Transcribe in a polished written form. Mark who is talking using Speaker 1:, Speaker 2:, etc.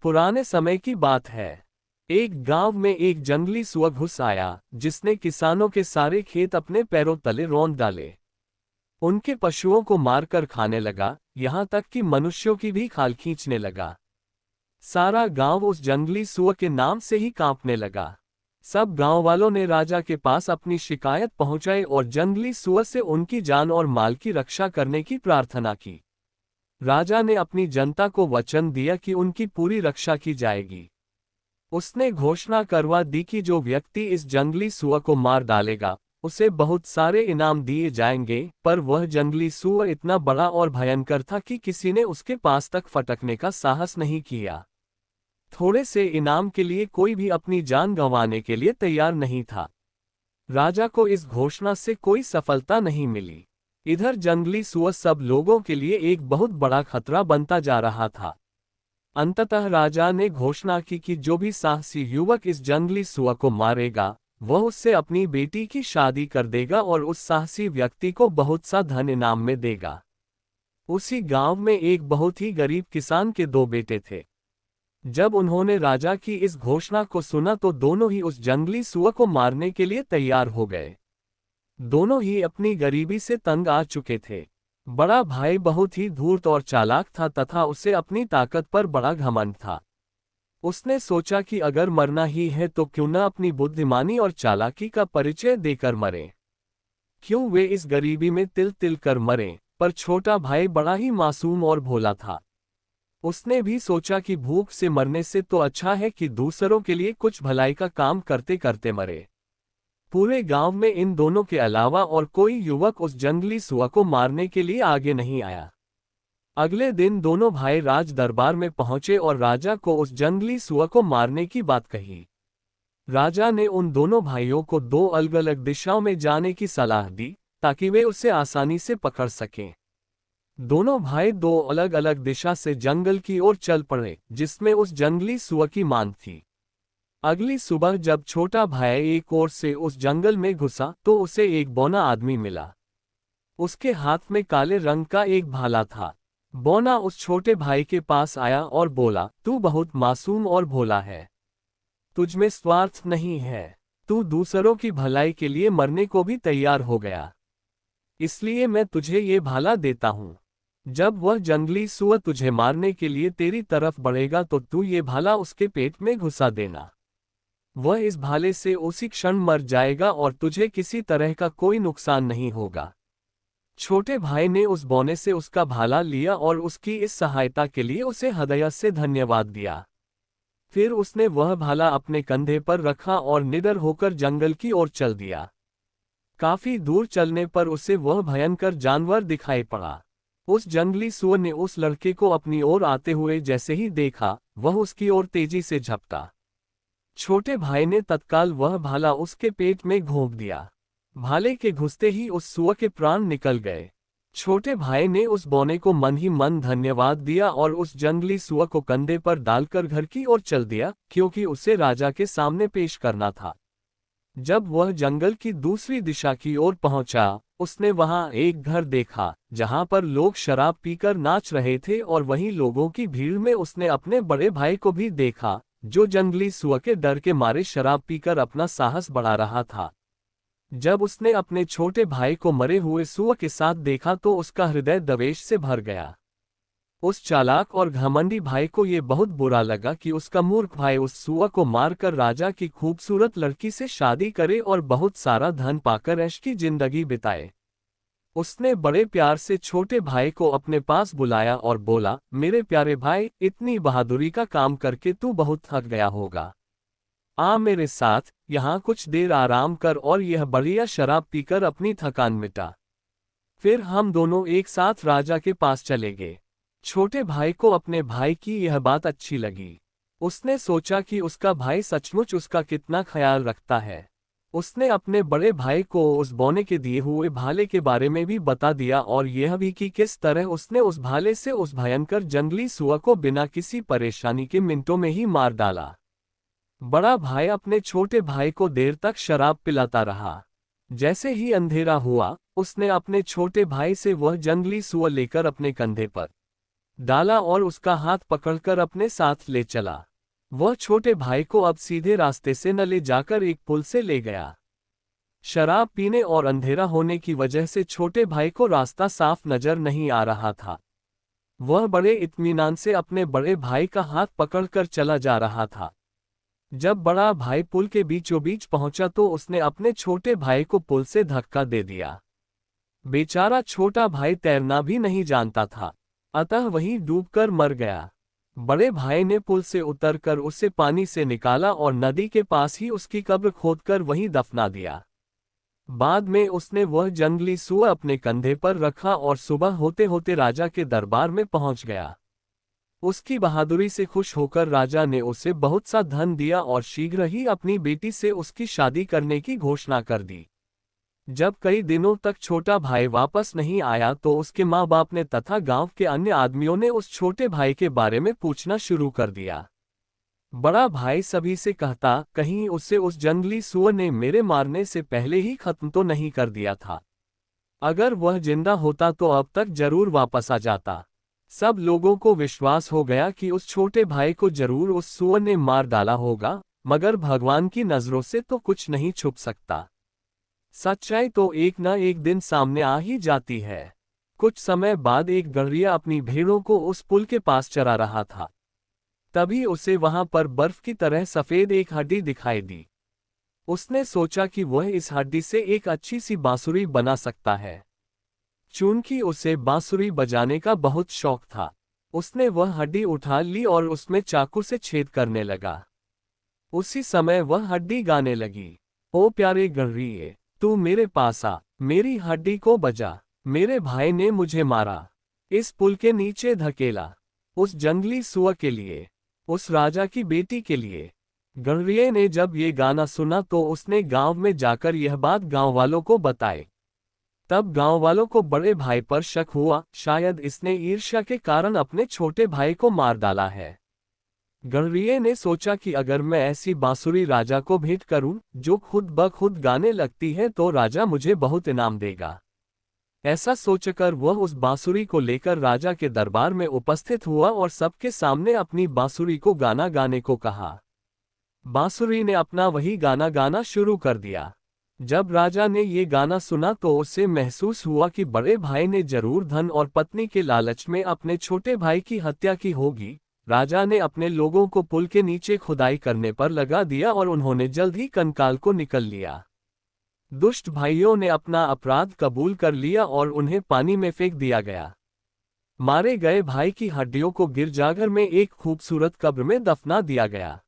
Speaker 1: पुराने समय की बात है। एक गांव में एक जंगली सुअर घुस आया, जिसने किसानों के सारे खेत अपने पैरों तले रौंद डाले। उनके पशुओं को मारकर खाने लगा, यहाँ तक कि मनुष्यों की भी खाल खींचने लगा। सारा गांव उस जंगली सुअर के नाम से ही कांपने लगा। सब गांव वालों ने राजा के पास अपनी शिकायत पहुंचाई और जंगली सुअर से उनकी जान और माल की रक्षा करने की प्रार्थना की। राजा ने अपनी जनता को वचन दिया कि उनकी पूरी रक्षा की जाएगी। उसने घोषणा करवा दी कि जो व्यक्ति इस जंगली सुअर को मार डालेगा, उसे बहुत सारे इनाम दिए जाएंगे। पर वह जंगली सुअर इतना बड़ा और भयंकर था कि किसी ने उसके पास तक फटकने का साहस नहीं किया। थोड़े से इनाम के लिए कोई भी अपनी जान गंवाने के लिए तैयार नहीं था। राजा को इस घोषणा से कोई सफलता नहीं मिली। इधर जंगली सुअर सब लोगों के लिए एक बहुत बड़ा खतरा बनता जा रहा था। अंततः राजा ने घोषणा की कि जो भी साहसी युवक इस जंगली सुअर को मारेगा, वह उससे अपनी बेटी की शादी कर देगा और उस साहसी व्यक्ति को बहुत सा धन इनाम में देगा। उसी गांव में एक बहुत ही गरीब किसान के दो बेटे थे। जब उन्होंने राजा की इस घोषणा को सुना तो दोनों ही उस जंगली सुअर को मारने के लिए तैयार हो गए। दोनों ही अपनी गरीबी से तंग आ चुके थे। बड़ा भाई बहुत ही धूर्त और चालाक था तथा उसे अपनी ताकत पर बड़ा घमंड था। उसने सोचा कि अगर मरना ही है तो क्यों न अपनी बुद्धिमानी और चालाकी का परिचय देकर मरे। क्यों वे इस गरीबी में तिल तिल कर मरे। पर छोटा भाई बड़ा ही मासूम और भोला था। उसने भी सोचा कि भूख से मरने से तो अच्छा है कि दूसरों के लिए कुछ भलाई का काम करते करते मरे। पूरे गांव में इन दोनों के अलावा और कोई युवक उस जंगली सुअर को मारने के लिए आगे नहीं आया। अगले दिन दोनों भाई राज दरबार में पहुंचे और राजा को उस जंगली सुअर को मारने की बात कही। राजा ने उन दोनों भाइयों को दो अलग अलग दिशाओं में जाने की सलाह दी, ताकि वे उसे आसानी से पकड़ सकें। दोनों भाई दो अलग अलग दिशा से जंगल की ओर चल पड़े, जिसमें उस जंगली सुअर की मांग थी। अगली सुबह जब छोटा भाई एक ओर से उस जंगल में घुसा तो उसे एक बौना आदमी मिला। उसके हाथ में काले रंग का एक भाला था। बौना उस छोटे भाई के पास आया और बोला, तू बहुत मासूम और भोला है। तुझमें स्वार्थ नहीं है। तू दूसरों की भलाई के लिए मरने को भी तैयार हो गया। इसलिए मैं तुझे ये भाला देता हूँ। जब वह जंगली सुअर तुझे मारने के लिए तेरी तरफ बढ़ेगा तो तू ये भाला उसके पेट में घुसा देना। वह इस भाले से उसी क्षण मर जाएगा और तुझे किसी तरह का कोई नुकसान नहीं होगा। छोटे भाई ने उस बौने से उसका भाला लिया और उसकी इस सहायता के लिए उसे हृदय से धन्यवाद दिया। फिर उसने वह भाला अपने कंधे पर रखा और निडर होकर जंगल की ओर चल दिया। काफी दूर चलने पर उसे वह भयंकर जानवर दिखाई पड़ा। उस जंगली सुअर ने उस लड़के को अपनी ओर आते हुए जैसे ही देखा, वह उसकी ओर तेजी से झपटा। छोटे भाई ने तत्काल वह भाला उसके पेट में घोंप दिया। भाले के घुसते ही उस सुअर के प्राण निकल गए। छोटे भाई ने उस बौने को मन ही मन धन्यवाद दिया और उस जंगली सुअर को कंधे पर डालकर घर की ओर चल दिया, क्योंकि उसे राजा के सामने पेश करना था। जब वह जंगल की दूसरी दिशा की ओर पहुंचा, उसने वहां एक घर देखा जहां पर लोग शराब पीकर नाच रहे थे और वहीं लोगों की भीड़ में उसने अपने बड़े भाई को भी देखा, जो जंगली सुअर के डर के मारे शराब पीकर अपना साहस बढ़ा रहा था। जब उसने अपने छोटे भाई को मरे हुए सुअर के साथ देखा तो उसका हृदय द्वेष से भर गया। उस चालाक और घमंडी भाई को ये बहुत बुरा लगा कि उसका मूर्ख भाई उस सुअर को मारकर राजा की खूबसूरत लड़की से शादी करे और बहुत सारा धन पाकर ऐश की जिंदगी बिताए। उसने बड़े प्यार से छोटे भाई को अपने पास बुलाया और बोला, मेरे प्यारे भाई, इतनी बहादुरी का काम करके तू बहुत थक गया होगा। आ मेरे साथ, यहाँ कुछ देर आराम कर और यह बढ़िया शराब पीकर अपनी थकान मिटा। फिर हम दोनों एक साथ राजा के पास चले गए। छोटे भाई को अपने भाई की यह बात अच्छी लगी। उसने सोचा कि उसका भाई सचमुच उसका कितना ख्याल रखता है। उसने अपने बड़े भाई को उस बौने के दिए हुए भाले के बारे में भी बता दिया और यह भी कि किस तरह उसने उस भाले से उस भयंकर जंगली सुअर को बिना किसी परेशानी के मिनटों में ही मार डाला। बड़ा भाई अपने छोटे भाई को देर तक शराब पिलाता रहा। जैसे ही अंधेरा हुआ, उसने अपने छोटे भाई से वह जंगली सुअर लेकर अपने कंधे पर डाला और उसका हाथ पकड़कर अपने साथ ले चला। वह छोटे भाई को अब सीधे रास्ते से न ले जाकर एक पुल से ले गया। शराब पीने और अंधेरा होने की वजह से छोटे भाई को रास्ता साफ नजर नहीं आ रहा था। वह बड़े इत्मीनान से अपने बड़े भाई का हाथ पकड़कर चला जा रहा था। जब बड़ा भाई पुल के बीचों बीच पहुंचा तो उसने अपने छोटे भाई को पुल से धक्का दे दिया। बेचारा छोटा भाई तैरना भी नहीं जानता था, अतः वहीं डूबकर मर गया। बड़े भाई ने पुल से उतरकर उसे पानी से निकाला और नदी के पास ही उसकी कब्र खोदकर वहीं दफना दिया। बाद में उसने वह जंगली सूअर अपने कंधे पर रखा और सुबह होते होते राजा के दरबार में पहुंच गया। उसकी बहादुरी से खुश होकर राजा ने उसे बहुत सा धन दिया और शीघ्र ही अपनी बेटी से उसकी शादी करने की घोषणा कर दी। जब कई दिनों तक छोटा भाई वापस नहीं आया तो उसके माँ बाप ने तथा गांव के अन्य आदमियों ने उस छोटे भाई के बारे में पूछना शुरू कर दिया। बड़ा भाई सभी से कहता, कहीं उसे उस जंगली सूअर ने मेरे मारने से पहले ही खत्म तो नहीं कर दिया था। अगर वह जिंदा होता तो अब तक जरूर वापस आ जाता। सब लोगों को विश्वास हो गया कि उस छोटे भाई को जरूर उस सूअर ने मार डाला होगा, मगर भगवान की नजरों से तो कुछ नहीं छुप सकता। सच्चाई तो एक न एक दिन सामने आ ही जाती है। कुछ समय बाद एक गड़रिया अपनी भेड़ों को उस पुल के पास चरा रहा था। तभी उसे वहां पर बर्फ की तरह सफेद एक हड्डी दिखाई दी। उसने सोचा कि वह इस हड्डी से एक अच्छी सी बांसुरी बना सकता है। चूंकि उसे बांसुरी बजाने का बहुत शौक था, उसने वह हड्डी उठा ली और उसमें चाकू से छेद करने लगा। उसी समय वह हड्डी गाने लगी, ओ प्यारे गड़रिये, तू मेरे पास आ, मेरी हड्डी को बजा। मेरे भाई ने मुझे मारा, इस पुल के नीचे धकेला, उस जंगली सूअर के लिए, उस राजा की बेटी के लिए। गड़रिये ने जब ये गाना सुना तो उसने गांव में जाकर यह बात गांव वालों को बताई। तब गांव वालों को बड़े भाई पर शक हुआ, शायद इसने ईर्ष्या के कारण अपने छोटे भाई को मार डाला है। गड़रिये ने सोचा कि अगर मैं ऐसी बांसुरी राजा को भेंट करूं, जो खुद ब खुद गाने लगती है, तो राजा मुझे बहुत इनाम देगा। ऐसा सोचकर वह उस बांसुरी को लेकर राजा के दरबार में उपस्थित हुआ और सबके सामने अपनी बांसुरी को गाना गाने को कहा। बांसुरी ने अपना वही गाना गाना शुरू कर दिया। जब राजा ने ये गाना सुना तो उसे महसूस हुआ कि बड़े भाई ने जरूर धन और पत्नी के लालच में अपने छोटे भाई की हत्या की होगी। राजा ने अपने लोगों को पुल के नीचे खुदाई करने पर लगा दिया और उन्होंने जल्द ही कंकाल को निकल लिया। दुष्ट भाइयों ने अपना अपराध कबूल कर लिया और उन्हें पानी में फेंक दिया गया। मारे गए भाई की हड्डियों को गिरजाघर में एक खूबसूरत कब्र में दफना दिया गया।